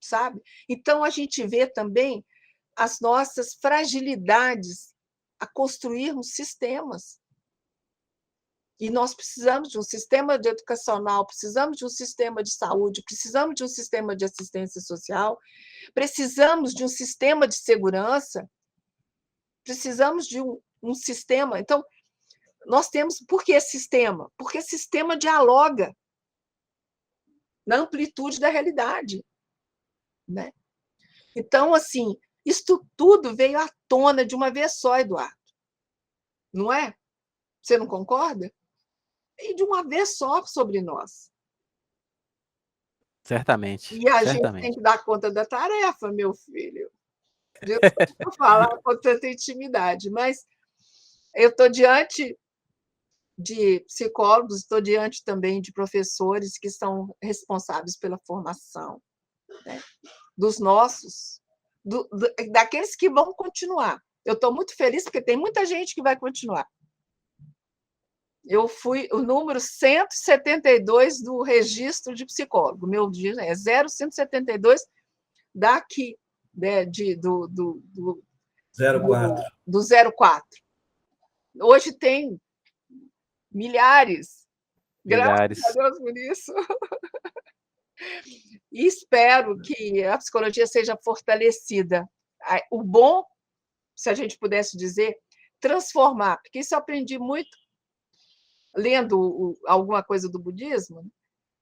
sabe? Então, a gente vê também as nossas fragilidades a construirmos sistemas. E nós precisamos de um sistema educacional, precisamos de um sistema de saúde, precisamos de um sistema de assistência social, precisamos de um sistema de segurança, precisamos de um sistema. Então, nós temos... Por que sistema? Porque sistema dialoga na amplitude da realidade, né? Então, assim, isto tudo veio à tona de uma vez só, Eduardo. Não é? Você não concorda? E de uma vez só sobre nós. Certamente. E a gente Certamente. tem que dar conta da tarefa, meu filho. Eu não vou falar com tanta intimidade, mas eu estou diante de psicólogos, estou diante também de professores que são responsáveis pela formação, né, dos nossos, daqueles que vão continuar. Eu estou muito feliz porque tem muita gente que vai continuar. Eu fui o número 172 do registro de psicólogo. Meu dia é 0172 daqui, né, do 04. Do 04. Hoje tem milhares. Graças a Deus por isso. E espero que a psicologia seja fortalecida. O bom, se a gente pudesse dizer, transformar, porque isso eu aprendi muito lendo alguma coisa do budismo,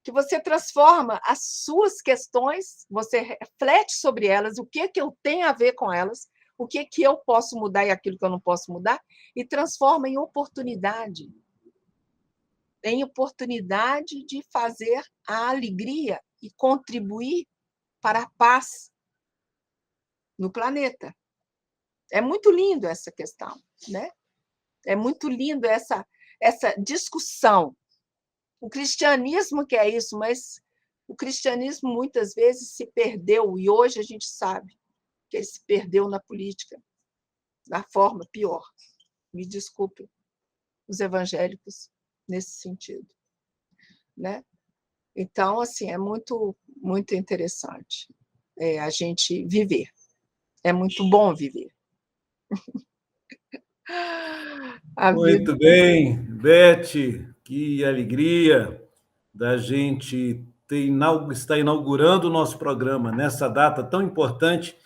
que você transforma as suas questões, você reflete sobre elas, o que eu tenho a ver com elas, o que eu posso mudar e aquilo que eu não posso mudar, e transforma em oportunidade de fazer a alegria e contribuir para a paz no planeta. É muito lindo essa questão, né? É muito lindo essa discussão. O cristianismo que é isso, mas o cristianismo muitas vezes se perdeu, e hoje a gente sabe que ele se perdeu na política, da forma pior. Me desculpem os evangélicos nesse sentido, né? Então, assim, é muito, muito interessante a gente viver. É muito bom viver. Muito bem, Beth, que alegria da gente estar inaugurando o nosso programa nessa data tão importante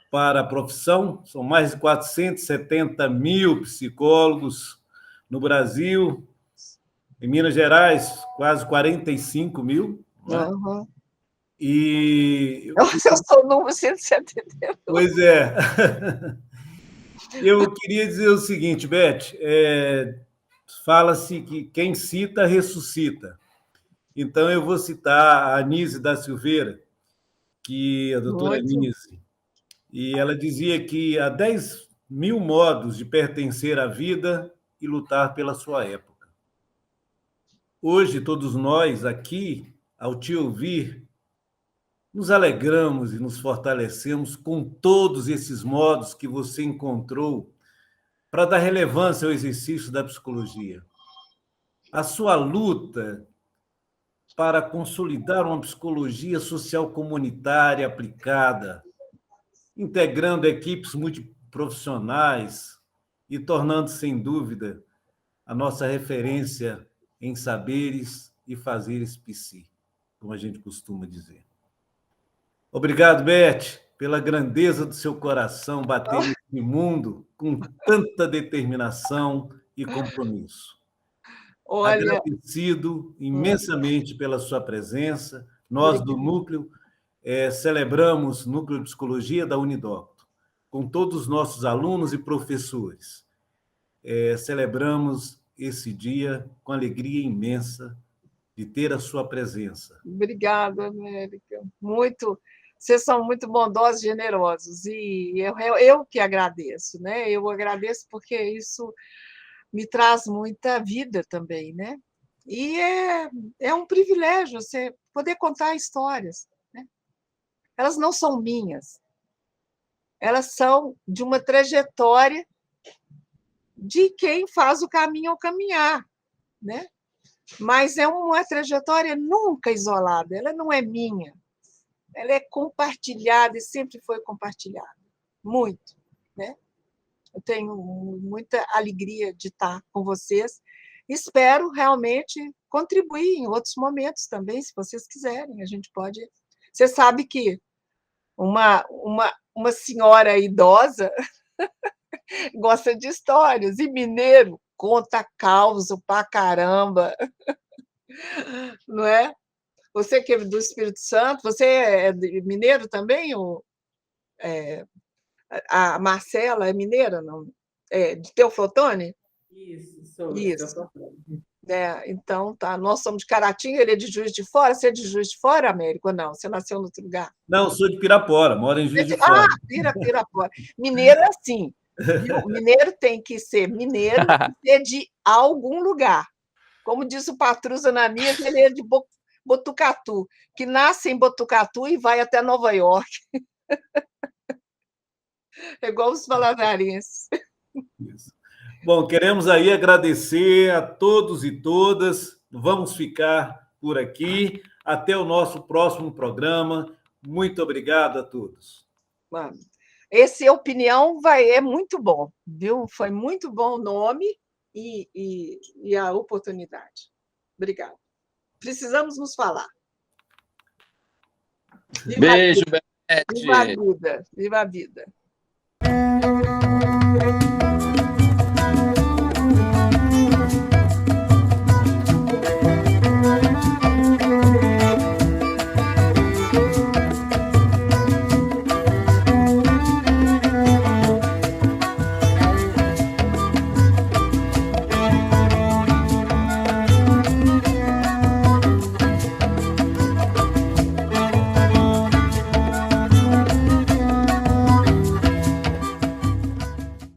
para a profissão. São mais de 470 mil psicólogos no Brasil, em Minas Gerais, quase 45 mil. Né? Uhum. E eu sou o número 172. Pois é. Eu queria dizer o seguinte, Beth, fala-se que quem cita, ressuscita. Então, eu vou citar a Anísia da Silveira, que a doutora Anísia, e ela dizia que há 1000 modos de pertencer à vida e lutar pela sua época. Hoje, todos nós aqui, ao te ouvir, nos alegramos e nos fortalecemos com todos esses modos que você encontrou para dar relevância ao exercício da psicologia. A sua luta para consolidar uma psicologia social comunitária aplicada, integrando equipes multiprofissionais e tornando, sem dúvida, a nossa referência em saberes e fazeres psi, como a gente costuma dizer. Obrigado, Beth, pela grandeza do seu coração bater nesse mundo com tanta determinação e compromisso. Olha, Agradecido imensamente pela sua presença. Nós, do Núcleo, celebramos Núcleo de Psicologia da Unidocto, com todos os nossos alunos e professores. Celebramos esse dia com alegria imensa de ter a sua presença. obrigada, América. Vocês são muito bondosos e generosos, e eu que agradeço, né? Eu agradeço porque isso me traz muita vida também, né? E é um privilégio você poder contar histórias, né? Elas não são minhas, elas são de uma trajetória de quem faz o caminho ao caminhar, né? Mas é uma trajetória nunca isolada, ela não é minha, ela é compartilhada e sempre foi compartilhada, muito, né? Eu tenho muita alegria de estar com vocês. Espero realmente contribuir em outros momentos também, se vocês quiserem. A gente pode. Você sabe que uma senhora idosa gosta de histórias, e mineiro conta causa pra caramba, não é? Você que é do Espírito Santo, você é mineiro também? A Marcela é mineira, não? De Teoflotone? Isso, sou. Isso. Então, tá. Nós somos de Caratinga, ele é de Juiz de Fora. Você é de Juiz de Fora, Américo? Ou não? Você nasceu em outro lugar? Não, sou de Pirapora, moro em Juiz de Fora. Pirapora. Mineiro é assim. Viu? Mineiro tem que ser mineiro e ser de algum lugar. Como diz o Patrus Ananias, ele é de Botucatu, que nasce em Botucatu e vai até Nova York. É igual os valadarenses. Isso. Bom, queremos aí agradecer a todos e todas. Vamos ficar por aqui. Até o nosso próximo programa. Muito obrigado a todos. Mano, esse Opinião é muito bom, viu? Foi muito bom o nome e a oportunidade. Obrigada. Precisamos nos falar. Beijo, Beth. Viva a vida. Viva a vida.